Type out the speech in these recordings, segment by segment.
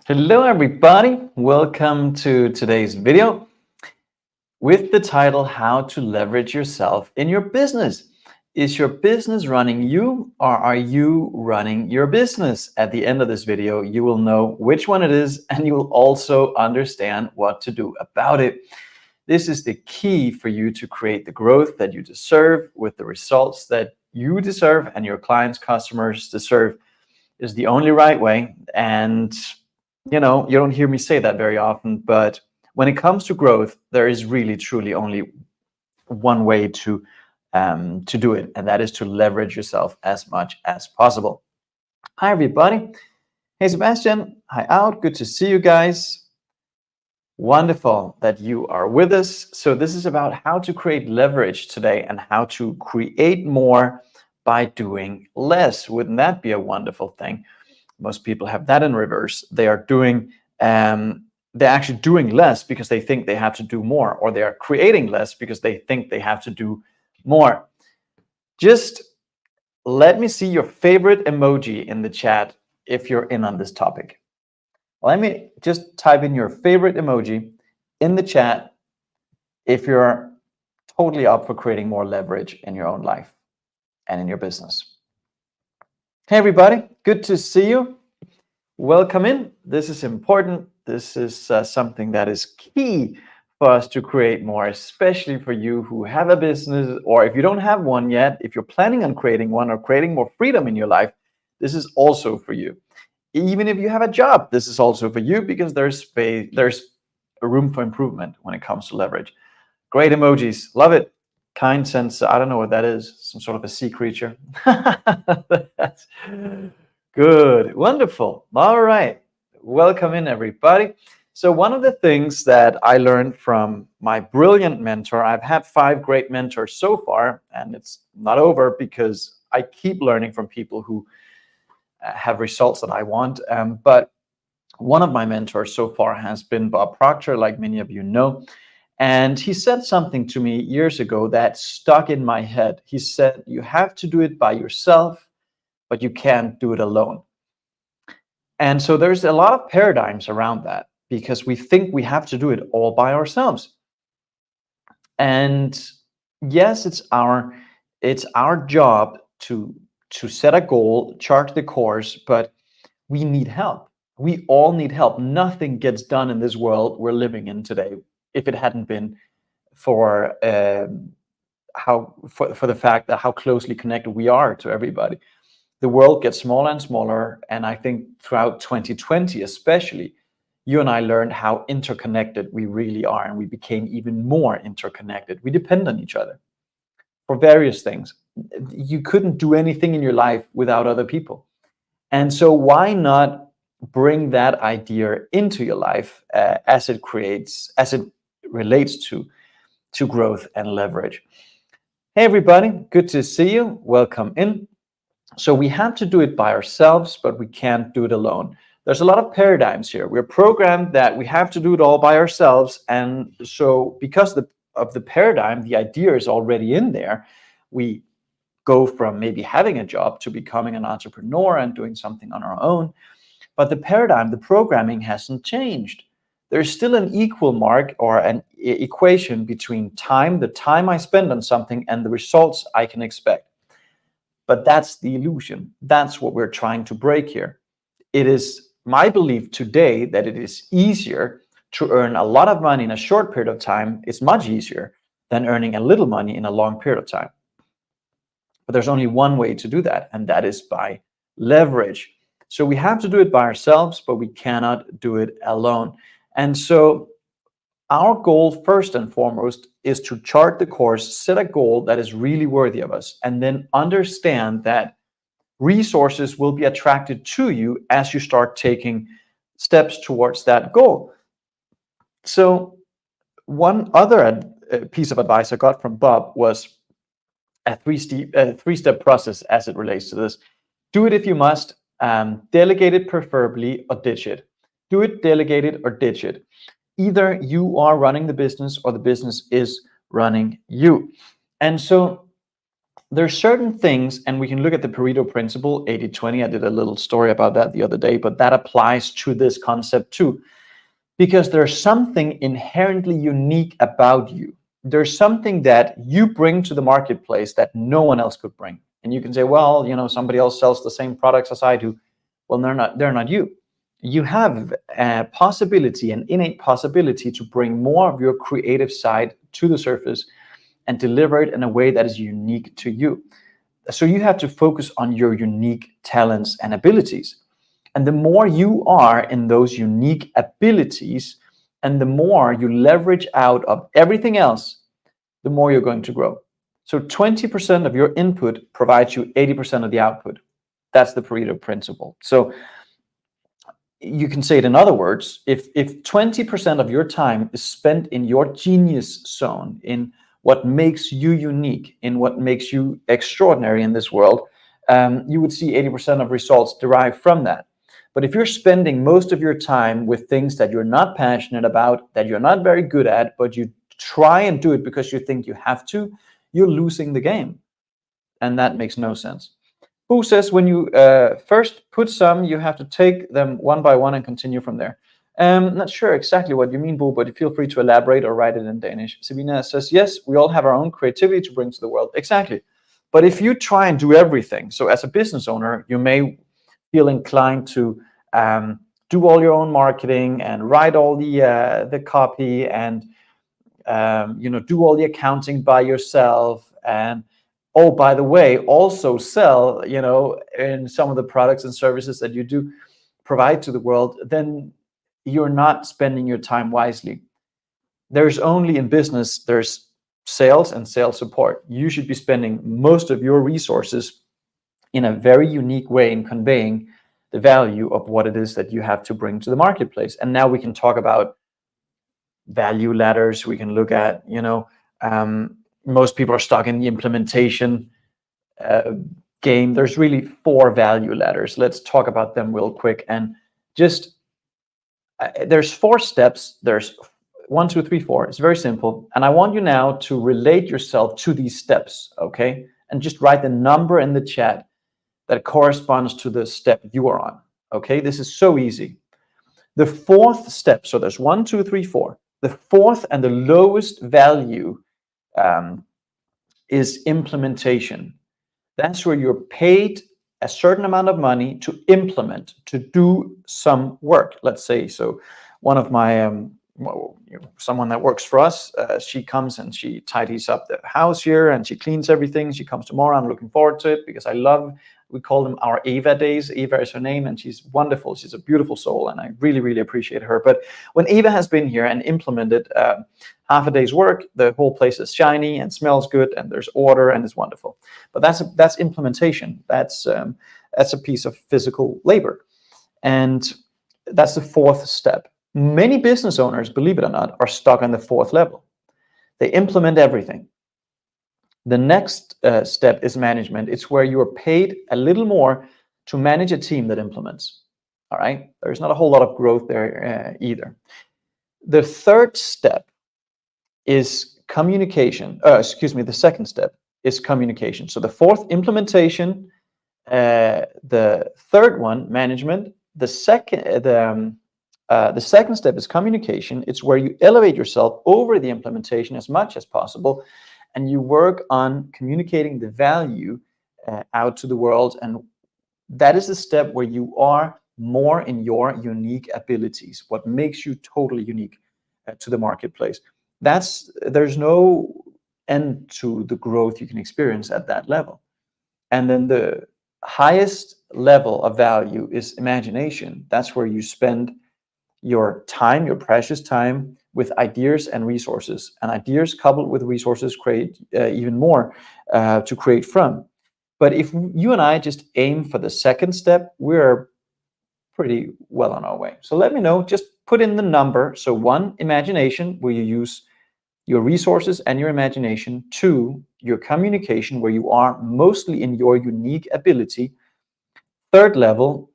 Hello everybody, welcome to today's video with the title How to Leverage Yourself in Your Business. Is your business running you or are you running your business? At the end of this video, you will know which one it is and you will also understand what to do about it. This is the key for you to create the growth that you deserve with the results that you deserve and your clients, customers deserve. Is the only right way. And you don't hear me say that very often, but when it comes to growth, there is really truly only one way to do it, and that is to leverage yourself as much as possible. Hi everybody. Hey Sebastian. Hi out. Good to see you guys. Wonderful that you are with us. So this is about how to create leverage today and how to create more by doing less. Wouldn't that be a wonderful thing? Most people have that in reverse. They're actually doing less because they think they have to do more, or they are creating less because they think they have to do more. Just let me see your favorite emoji in the chat if you're in on this topic. Let me just type in your favorite emoji in the chat if you're totally up for creating more leverage in your own life and in your business. Hey everybody, good to see you. Welcome in. This is important. This is something that is key for us to create more, especially for you who have a business, or if you don't have one yet, if you're planning on creating one or creating more freedom in your life, this is also for you. Even if you have a job, this is also for you because there's space, there's a room for improvement when it comes to leverage. Great emojis. Love it. Kind sense. I don't know what that is. Some sort of a sea creature. That's good. Wonderful. All right. Welcome in, everybody. So one of the things that I learned from my brilliant mentor, I've had 5 great mentors so far, and it's not over because I keep learning from people who have results that I want. But one of my mentors so far has been Bob Proctor, like many of you know. And he said something to me years ago that stuck in my head. He said, you have to do it by yourself, but you can't do it alone. And so there's a lot of paradigms around that because we think we have to do it all by ourselves. And yes, it's our job to set a goal, chart the course, but we need help. We all need help. Nothing gets done in this world we're living in today if it hadn't been for the fact that how closely connected we are to everybody. The world gets smaller and smaller, and I think throughout 2020 especially, you and I learned how interconnected we really are, and we became even more interconnected. We depend on each other for various things. You couldn't do anything in your life without other people. And so why not bring that idea into your life as it relates to growth and leverage? Hey everybody, good to see you. Welcome in. So we have to do it by ourselves, but we can't do it alone. There's a lot of paradigms here. We're programmed that we have to do it all by ourselves. And so because of the paradigm, the idea is already in there. We go from maybe having a job to becoming an entrepreneur and doing something on our own. But the paradigm, the programming hasn't changed. There's still an equal mark or an equation between the time I spend on something, and the results I can expect. But that's the illusion. That's what we're trying to break here. It is my belief today that it is easier to earn a lot of money in a short period of time. It's much easier than earning a little money in a long period of time. But there's only one way to do that, and that is by leverage. So we have to do it by ourselves, but we cannot do it alone. And so our goal, first and foremost, is to chart the course, set a goal that is really worthy of us, and then understand that resources will be attracted to you as you start taking steps towards that goal. So one other piece of advice I got from Bob was a three-step process as it relates to this. Do it if you must, delegate it preferably, or ditch it. Do it, delegate it, or ditch it. Either you are running the business or the business is running you. And so there's certain things, and we can look at the Pareto principle, 80-20. I did a little story about that the other day, but that applies to this concept too, because there's something inherently unique about you. There's something that you bring to the marketplace that no one else could bring. And you can say, well, somebody else sells the same products as I do. Well, they're not you. You have a possibility, an innate possibility to bring more of your creative side to the surface and deliver it in a way that is unique to you. So you have to focus on your unique talents and abilities. And the more you are in those unique abilities, and the more you leverage out of everything else, the more you're going to grow. So 20% of your input provides you 80% of the output. That's the Pareto principle. So you can say it in other words, if 20% of your time is spent in your genius zone, in what makes you unique, in what makes you extraordinary in this world, you would see 80% of results derived from that. But if you're spending most of your time with things that you're not passionate about, that you're not very good at, but you try and do it because you think you have to, you're losing the game. And that makes no sense. Who says when you first put some, you have to take them one by one and continue from there? Not sure exactly what you mean, Boo, but feel free to elaborate or write it in Danish. Sabina says, yes, we all have our own creativity to bring to the world. Exactly. But if you try and do everything, so as a business owner, you may feel inclined to do all your own marketing and write all the copy and do all the accounting by yourself, and oh, by the way, also sell in some of the products and services that you do provide to the world, then you're not spending your time wisely. There's only in business, there's sales and sales support. You should be spending most of your resources in a very unique way in conveying the value of what it is that you have to bring to the marketplace. And now we can talk about value ladders. We can look at, most people are stuck in the implementation game. There's really 4 value ladders. Let's talk about them real quick. And just there's 4 steps. There's 1, 2, 3, 4. It's very simple. And I want you now to relate yourself to these steps, okay? And just write the number in the chat that corresponds to the step you are on, okay? This is so easy. The 4th step, so there's 1, 2, 3, 4. The 4th and the lowest value is implementation. That's where you're paid a certain amount of money to implement, to do some work. Let's say, so one of my, someone that works for us, she comes and she tidies up the house here and she cleans everything. She comes tomorrow. I'm looking forward to it because we call them our Eva days. Eva is her name and she's wonderful. She's a beautiful soul and I really, really appreciate her. But when Eva has been here and implemented half a day's work, the whole place is shiny and smells good and there's order and it's wonderful. But that's implementation. That's a piece of physical labor. And that's the 4th step. Many business owners, believe it or not, are stuck on the 4th level. They implement everything. The next step is management. It's where you are paid a little more to manage a team that implements. All right? There's not a whole lot of growth there either. The 3rd step is communication. The 2nd step is communication. So the 4th, implementation. The 3rd one, management. The second step is communication. It's where you elevate yourself over the implementation as much as possible, and you work on communicating the value out to the world. And that is the step where you are more in your unique abilities, what makes you totally unique to the marketplace. There's no end to the growth you can experience at that level. And then the highest level of value is imagination. That's where you spend your time, your precious time, with ideas and resources. And ideas coupled with resources create even more to create from. But if you and I just aim for the 2nd step, we're pretty well on our way. So let me know, just put in the number. So 1, imagination, where you use your resources and your imagination. 2, your communication, where you are mostly in your unique ability. 3rd level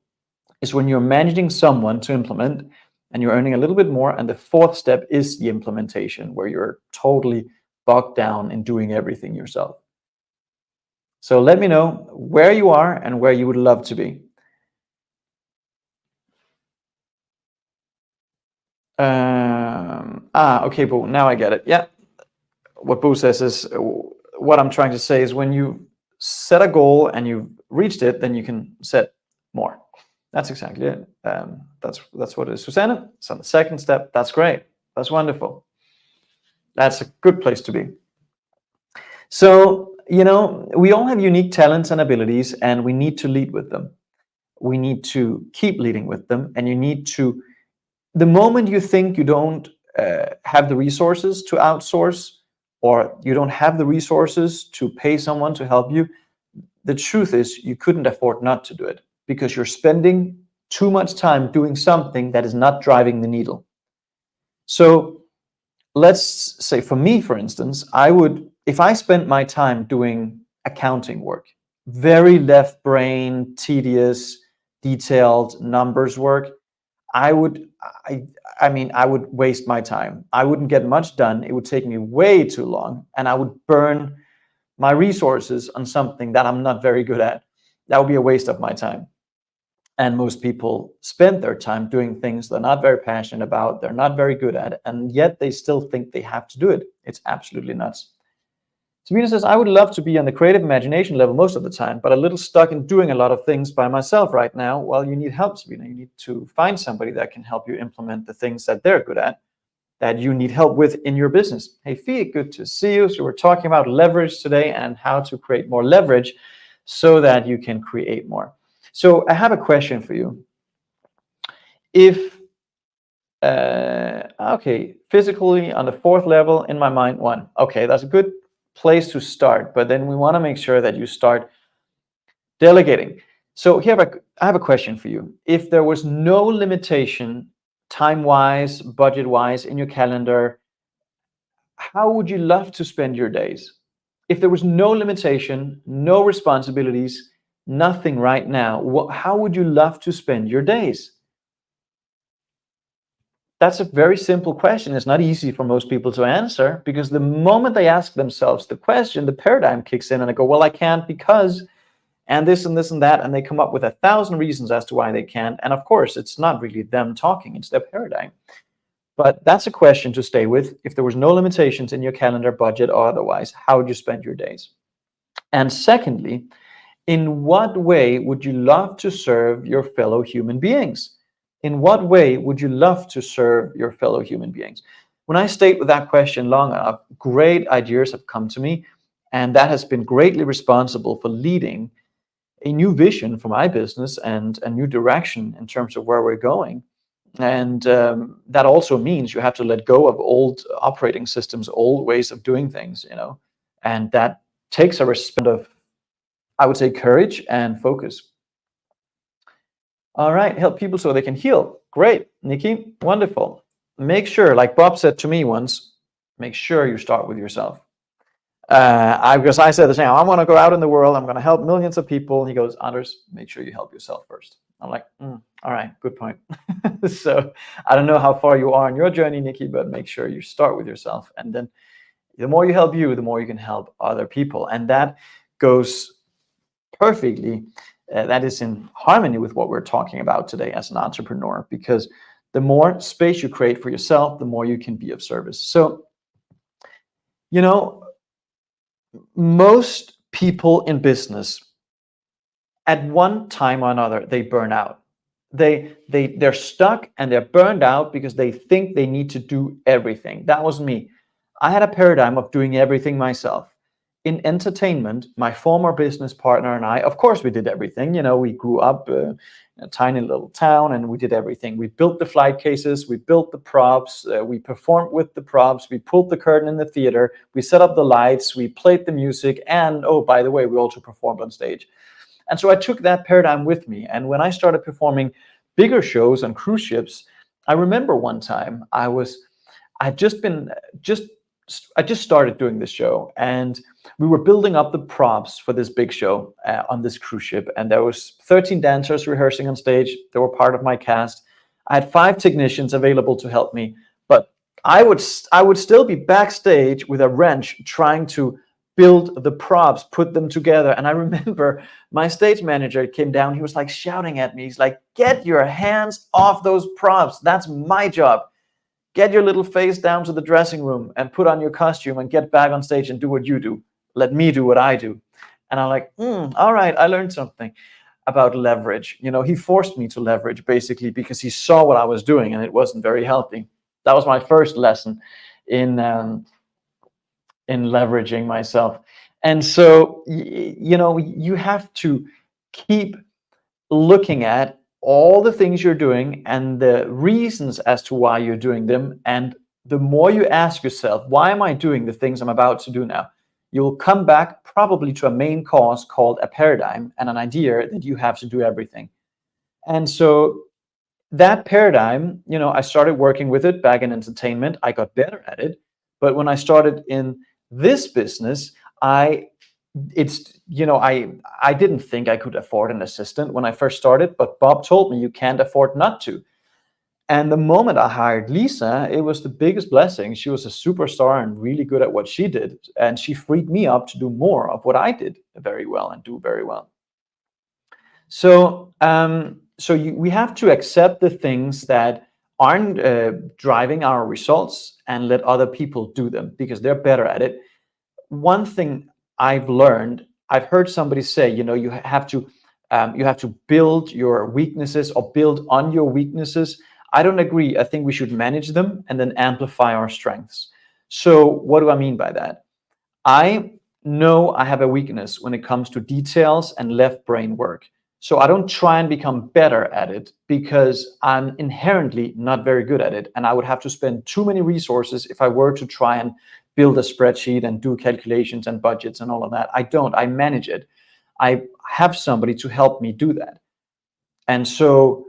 is when you're managing someone to implement and you're earning a little bit more. And the 4th step is the implementation, where you're totally bogged down in doing everything yourself. So let me know where you are and where you would love to be. Okay, Boo, now I get it. Yeah, what Boo says is, what I'm trying to say is when you set a goal and you've reached it, then you can set more. That's exactly it. That's what it is. Susanne, so the second step, that's great. That's wonderful. That's a good place to be. So, we all have unique talents and abilities, and we need to lead with them. We need to keep leading with them, and you need to, the moment you think you don't have the resources to outsource, or you don't have the resources to pay someone to help you, the truth is you couldn't afford not to do it, because you're spending too much time doing something that is not driving the needle. So let's say for me, for instance, if I spent my time doing accounting work, very left brain, tedious, detailed numbers work, I would, I would waste my time. I wouldn't get much done. It would take me way too long, and I would burn my resources on something that I'm not very good at. That would be a waste of my time. And most people spend their time doing things they're not very passionate about, they're not very good at, and yet they still think they have to do it. It's absolutely nuts. Sabina says, I would love to be on the creative imagination level most of the time, but a little stuck in doing a lot of things by myself right now. Well, you need help, Sabina. You need to find somebody that can help you implement the things that they're good at, that you need help with in your business. Hey, Fee, good to see you. So we're talking about leverage today and how to create more leverage so that you can create more. So I have a question for you. If, okay, physically on the 4th level, in my mind, 1. Okay, that's a good place to start, but then we want to make sure that you start delegating. So here I have a question for you. If there was no limitation, time-wise, budget-wise, in your calendar, how would you love to spend your days? If there was no limitation, no responsibilities, nothing right now, how would you love to spend your days? That's a very simple question. It's not easy for most people to answer, because the moment they ask themselves the question, the paradigm kicks in and they go, well, I can't because, and this and this and that, and they come up with 1,000 reasons as to why they can't. And of course, it's not really them talking, it's their paradigm. But that's a question to stay with. If there was no limitations in your calendar, budget, or otherwise, how would you spend your days? And secondly, in what way would you love to serve your fellow human beings? In what way would you love to serve your fellow human beings? When I stayed with that question long enough, great ideas have come to me, and that has been greatly responsible for leading a new vision for my business and a new direction in terms of where we're going. And that also means you have to let go of old operating systems, old ways of doing things, and that takes a respect of, I would say, courage and focus. All right, help people so they can heal. Great, Nikki, wonderful. Make sure, like Bob said to me once, make sure you start with yourself. Because I said the same, I want to go out in the world, I'm going to help millions of people. He goes, Anders, make sure you help yourself first. I'm like, all right, good point. So I don't know how far you are on your journey, Nikki, but make sure you start with yourself. And then the more you help you, the more you can help other people. And that goes perfectly, that is in harmony with what we're talking about today as an entrepreneur, because the more space you create for yourself, the more you can be of service. So, most people in business, at one time or another, they burn out. They're stuck and they're burned out because they think they need to do everything. That was me. I had a paradigm of doing everything myself. In entertainment, my former business partner and I, of course, we did everything. We grew up in a tiny little town, and we did everything. We built the flight cases, we built the props, we performed with the props, we pulled the curtain in the theater, we set up the lights, we played the music, and oh, by the way, we also performed on stage. And so I took that paradigm with me. And when I started performing bigger shows on cruise ships, I remember one time I just started doing this show, and we were building up the props for this big show on this cruise ship, and there was 13 dancers rehearsing on stage. They were part of my cast. I had 5 technicians available to help me, but I would still be backstage with a wrench trying to build the props, put them together. And I remember my stage manager came down. He was like shouting at me. He's like, get your hands off those props. That's my job. Get your little face down to the dressing room and put on your costume and get back on stage and do what you do. Let me do what I do. And I'm like, all right, I learned something about leverage. He forced me to leverage basically because he saw what I was doing and it wasn't very healthy. That was my first lesson in leveraging myself. And so, you have to keep looking at all the things you're doing and the reasons as to why you're doing them. And the more you ask yourself, why am I doing the things I'm about to do now? You'll come back probably to a main cause called a paradigm and an idea that you have to do everything. And so that paradigm, I started working with it back in entertainment. I got better at it. But when I started in this business, I didn't think I could afford an assistant when I first started, but Bob told me you can't afford not to. And the moment I hired Lisa, it was the biggest blessing. She was a superstar and really good at what she did. And she freed me up to do more of what I did very well and do very well. So, we have to accept the things that aren't driving our results and let other people do them because they're better at it. One thing I've learned, I've heard somebody say, you have to build your weaknesses or build on your weaknesses. I don't agree. I think we should manage them and then amplify our strengths. So what do I mean by that? I know I have a weakness when it comes to details and left brain work. So I don't try and become better at it because I'm inherently not very good at it. And I would have to spend too many resources if I were to try and build a spreadsheet and do calculations and budgets and all of that. I don't. I manage it. I have somebody to help me do that. And so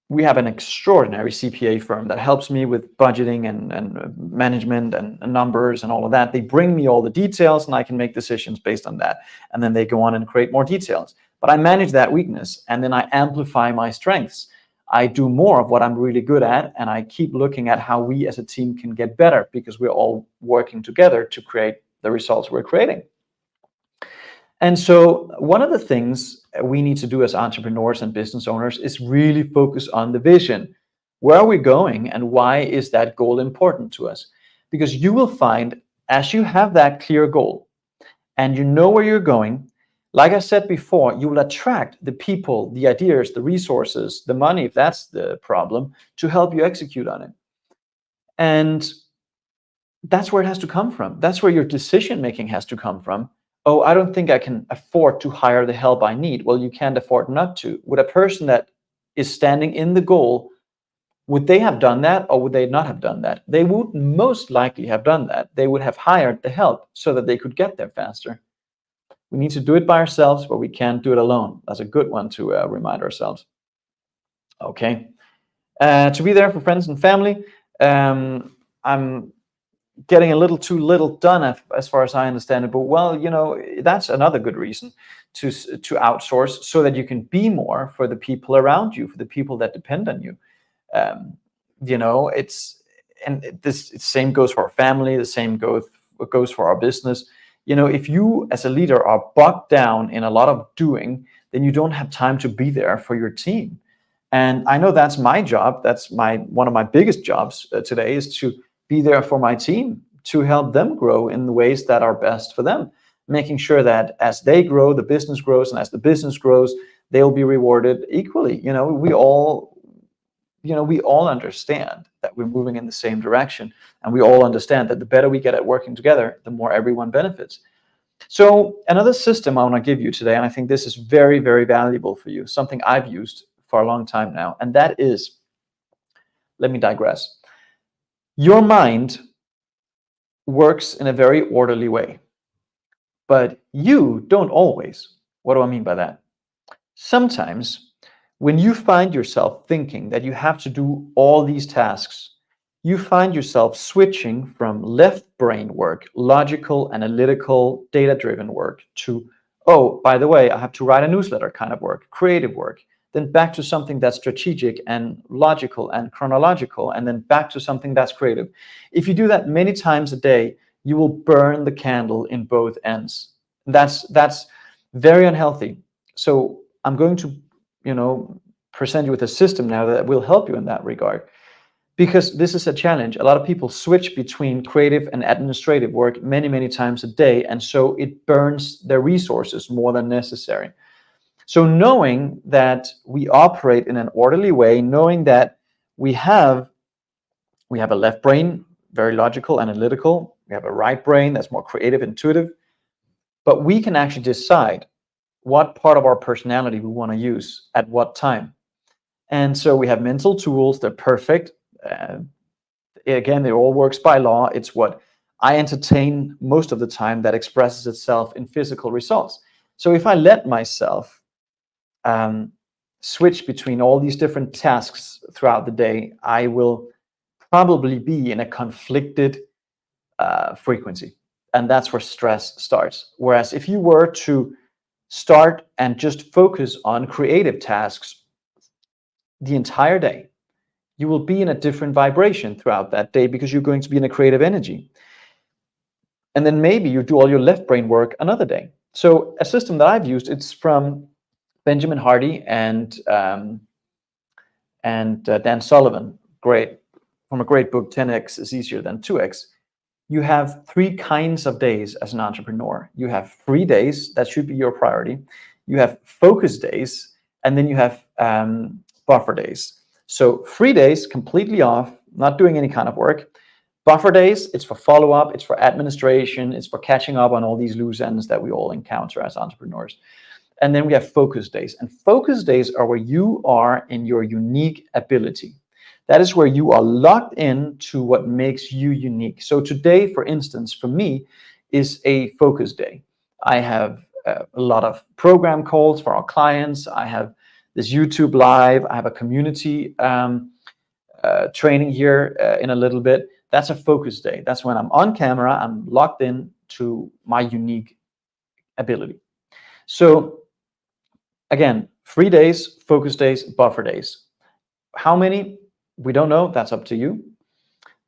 we have an extraordinary CPA firm that helps me with budgeting and management and numbers and all of that. They bring me all the details and I can make decisions based on that. And then they go on and create more details. But I manage that weakness and then I amplify my strengths. I do more of what I'm really good at, and I keep looking at how we as a team can get better because we're all working together to create the results we're creating. And so one of the things we need to do as entrepreneurs and business owners is really focus on the vision. Where are we going and why is that goal important to us? Because you will find as you have that clear goal and you know where you're going, like I said before, you will attract the people, the ideas, the resources, the money, if that's the problem, to help you execute on it. And that's where it has to come from. That's where your decision making has to come from. Oh, I don't think I can afford to hire the help I need. Well, you can't afford not to. Would a person that is standing in the goal, would they have done that or would they not have done that? They would most likely have done that. They would have hired the help so that they could get there faster. We need to do it by ourselves, but we can't do it alone. That's a good one to remind ourselves. Okay. To be there for friends and family. I'm getting a little too little done as far as I understand it. But well, that's another good reason to outsource so that you can be more for the people around you, for the people that depend on you. This same goes for our family. The same goes for our business. If you as a leader are bogged down in a lot of doing, then you don't have time to be there for your team. And I know that's my job. That's one of my biggest jobs today is to be there for my team, to help them grow in the ways that are best for them, making sure that as they grow, the business grows, and as the business grows, they'll be rewarded equally. We all understand that we're moving in the same direction, and we all understand that the better we get at working together, the more everyone benefits. So another system I want to give you today, and I think this is very, very valuable for you, something I've used for a long time now, and that is, let me digress. Your mind works in a very orderly way, but you don't always. What do I mean by that? Sometimes when you find yourself thinking that you have to do all these tasks, you find yourself switching from left brain work, logical, analytical, data-driven work to, oh, by the way, I have to write a newsletter kind of work, creative work, then back to something that's strategic and logical and chronological, and then back to something that's creative. If you do that many times a day, you will burn the candle in both ends. That's very unhealthy. So I'm going to, present you with a system now that will help you in that regard, because this is a challenge. A lot of people switch between creative and administrative work many, many times a day, and so it burns their resources more than necessary. So knowing that we operate in an orderly way, knowing that we have a left brain, very logical, analytical. We have a right brain that's more creative, intuitive. But we can actually decide what part of our personality we want to use at what time. And so we have mental tools. They're perfect. Again, it all works by law. It's what I entertain most of the time that expresses itself in physical results. So if I let myself switch between all these different tasks throughout the day, I will probably be in a conflicted frequency. And that's where stress starts. Whereas if you were to start and just focus on creative tasks the entire day, you will be in a different vibration throughout that day because you're going to be in a creative energy. And then maybe you do all your left brain work another day. So a system that I've used, it's from Benjamin Hardy and Dan Sullivan. Great. From a great book, 10x is easier than 2x. You have 3 kinds of days as an entrepreneur. You have free days, that should be your priority. You have focus days, and then you have buffer days. So free days, completely off, not doing any kind of work. Buffer days, it's for follow-up, it's for administration, it's for catching up on all these loose ends that we all encounter as entrepreneurs. And then we have focus days. And focus days are where you are in your unique ability. That is where you are locked in to what makes you unique. So today, for instance, for me, is a focus day. I have a lot of program calls for our clients. I have this YouTube live. I have a community training here in a little bit. That's a focus day. That's when I'm on camera. I'm locked in to my unique ability. So again, free days, focus days, buffer days. How many? We don't know. That's up to you.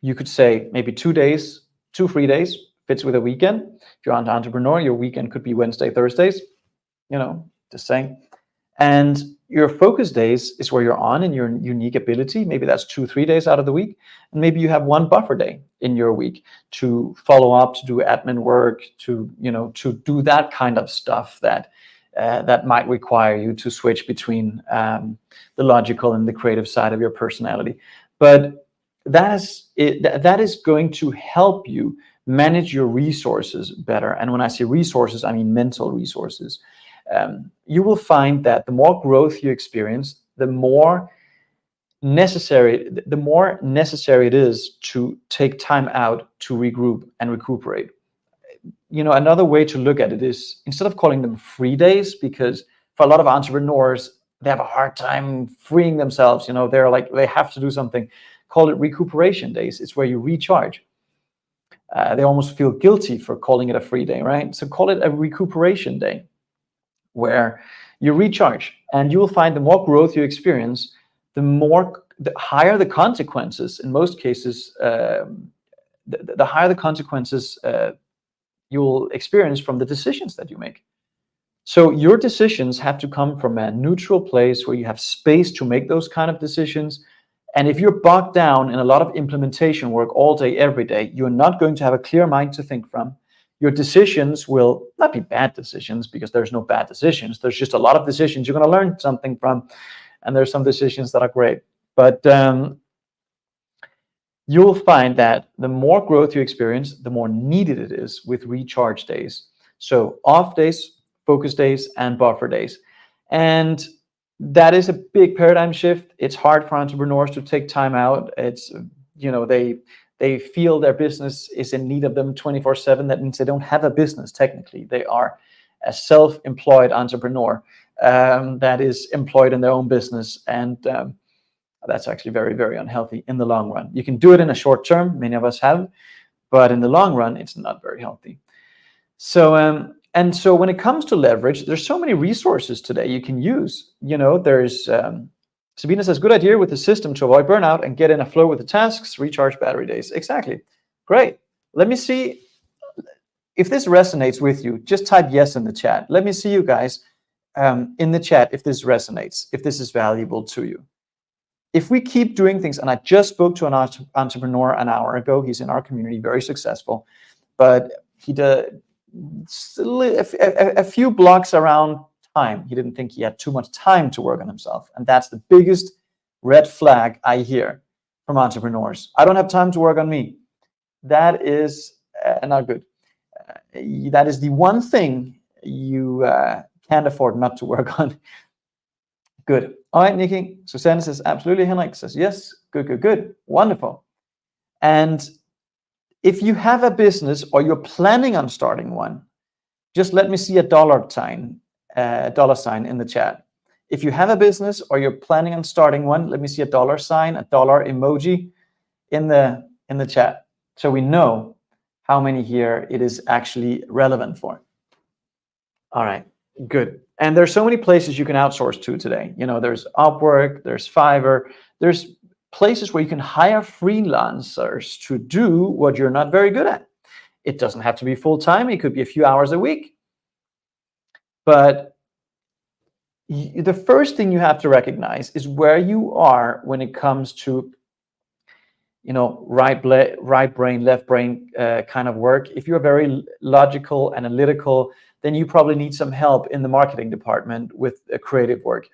You could say maybe 2 days, 2 free days, fits with a weekend. If you're an entrepreneur, your weekend could be Wednesday, Thursdays, just saying. And your focus days is where you're on in your unique ability. Maybe that's 2-3 days out of the week. And maybe you have 1 buffer day in your week to follow up, to do admin work, to do that kind of stuff that might require you to switch between the logical and the creative side of your personality. But that is going to help you manage your resources better. And when I say resources, I mean mental resources. You will find that the more growth you experience, the more necessary it is to take time out to regroup and recuperate. Another way to look at it is, instead of calling them free days, because for a lot of entrepreneurs, they have a hard time freeing themselves. They're like, they have to do something. Call it recuperation days. It's where you recharge. They almost feel guilty for calling it a free day, right? So call it a recuperation day, where you recharge, and you will find the more growth you experience, the higher the consequences. In most cases, the higher the consequences you'll experience from the decisions that you make. So your decisions have to come from a neutral place where you have space to make those kind of decisions. And if you're bogged down in a lot of implementation work all day, every day, you're not going to have a clear mind to think from. Your decisions will not be bad decisions, because there's no bad decisions. There's just a lot of decisions you're going to learn something from. And there's some decisions that are great. But you'll find that the more growth you experience, the more needed it is with recharge days. So off days, focus days, and buffer days. And that is a big paradigm shift. It's hard for entrepreneurs to take time out. It's, they feel their business is in need of them 24/7. That means they don't have a business technically. They are a self-employed entrepreneur that is employed in their own business. And that's actually very, very unhealthy in the long run. You can do it in a short term, many of us have, but in the long run, it's not very healthy. So, and so when it comes to leverage, there's so many resources today you can use. There's Sabina says, good idea with the system to avoid burnout and get in a flow with the tasks, recharge battery days. Exactly. Great. Let me see If this resonates with you, just type yes in the chat. Let me see you guys in the chat if this resonates, if this is valuable to you. If we keep doing things, and I just spoke to an entrepreneur an hour ago, he's in our community, very successful, but he did a few blocks around time. He didn't think he had too much time to work on himself. And that's the biggest red flag I hear from entrepreneurs. I don't have time to work on me. That is not good. That is the one thing you can't afford not to work on. Good. All right, Nikki. Susanne says, absolutely. Henrik says, yes. Good, good, good. Wonderful. And if you have a business or you're planning on starting one, just let me see a dollar sign in the chat. If you have a business or you're planning on starting one, let me see a dollar sign, a dollar emoji in the chat, so we know how many here it is actually relevant for. All right, good. And there's so many places you can outsource to today. You know, there's Upwork, there's Fiverr, there's places where you can hire freelancers to do what you're not very good at. It doesn't have to be full-time. It could be a few hours a week. But the first thing you have to recognize is where you are when it comes to, you know, right brain, left brain kind of work. If you're very logical, analytical, then you probably need some help in the marketing department with creative work.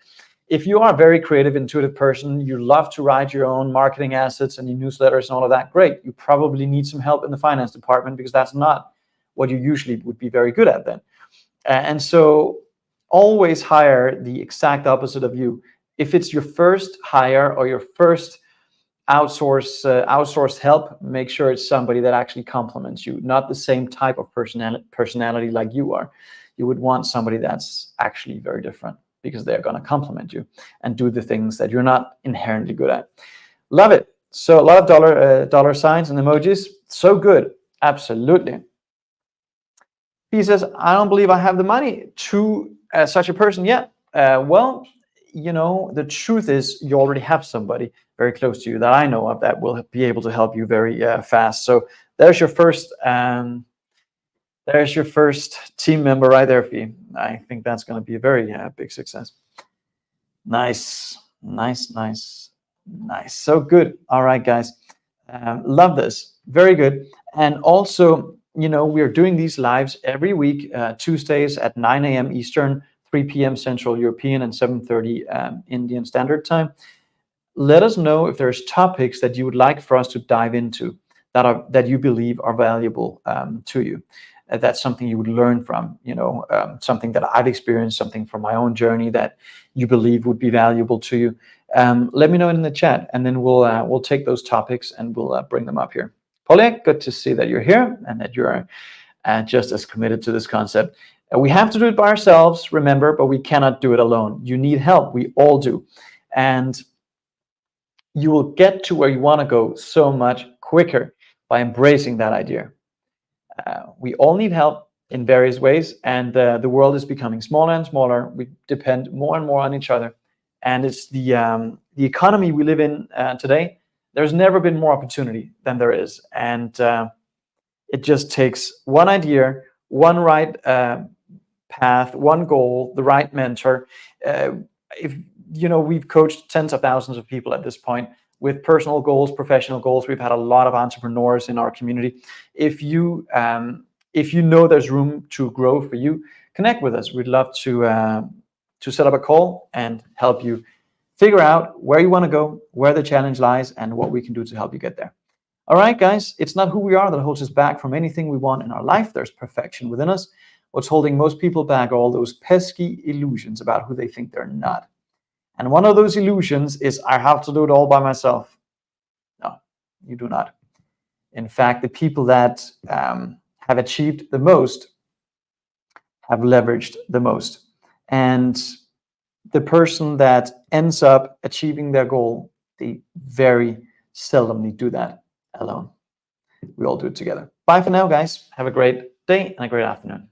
If you are a very creative, intuitive person, you love to write your own marketing assets and your newsletters and all of that, great. You probably need some help in the finance department, because that's not what you usually would be very good at then. And so always hire the exact opposite of you. If it's your first hire or your first outsourced help, make sure it's somebody that actually complements you, not the same type of personality like you are. You would want somebody that's actually very different, because they're going to complement you and do the things that you're not inherently good at. Love it. So a lot of dollar signs and emojis. So good. Absolutely. He says, I don't believe I have the money to such a person yet. Well, you know, the truth is you already have somebody very close to you that I know of that will be able to help you very fast. So there's your first team member right there for you. I think that's going to be a very big success. Nice, nice, nice, nice. So good. All right, guys. Love this. Very good. And also, you know, we're doing these lives every week, Tuesdays at 9 a.m. Eastern, 3 p.m. Central European, and 7:30 Indian Standard Time. Let us know if there's topics that you would like for us to dive into that you believe are valuable to you. That's something you would learn from, you know, something that I've experienced, something from my own journey that you believe would be valuable to you. Let me know in the chat, and then we'll take those topics and we'll bring them up here. Polly, good to see that you're here and that you're just as committed to this concept. We have to do it by ourselves, remember, but we cannot do it alone. You need help. We all do. And you will get to where you want to go so much quicker by embracing that idea. We all need help in various ways, and the world is becoming smaller and smaller. We depend more and more on each other, and it's the economy we live in today. There's never been more opportunity than there is, and it just takes one idea, one right path, one goal, the right mentor. If you know, we've coached tens of thousands of people at this point with personal goals, professional goals. We've had a lot of entrepreneurs in our community. If you know there's room to grow for you, connect with us. We'd love to set up a call and help you figure out where you want to go, where the challenge lies, and what we can do to help you get there. All right, guys, it's not who we are that holds us back from anything we want in our life. There's perfection within us. What's holding most people back are all those pesky illusions about who they think they're not. And one of those illusions is, I have to do it all by myself. No, you do not. In fact, the people that have achieved the most have leveraged the most. And the person that ends up achieving their goal, they very seldomly do that alone. We all do it together. Bye for now, guys. Have a great day and a great afternoon.